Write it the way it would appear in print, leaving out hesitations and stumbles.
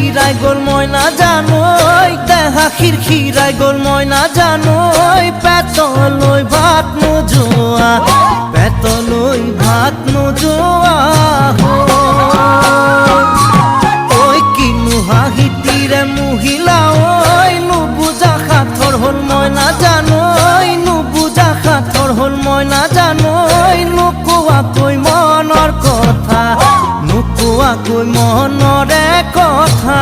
খিরখিরাই গোল ময়না জানোই দেহা খিরখিরাই গোল ময়না জানোই পেতলই ভাত নোজোয়া পেতলই ভাত নোজোয়া ওই কিনু হাহিতিরে মহিলা ওই নুবুজা খাথর হল ময়না জানোই নুবুজা খাথর হল ময়না জানোই নুকুয়া কই মনর কথা নুকুয়া কই মনরে কথা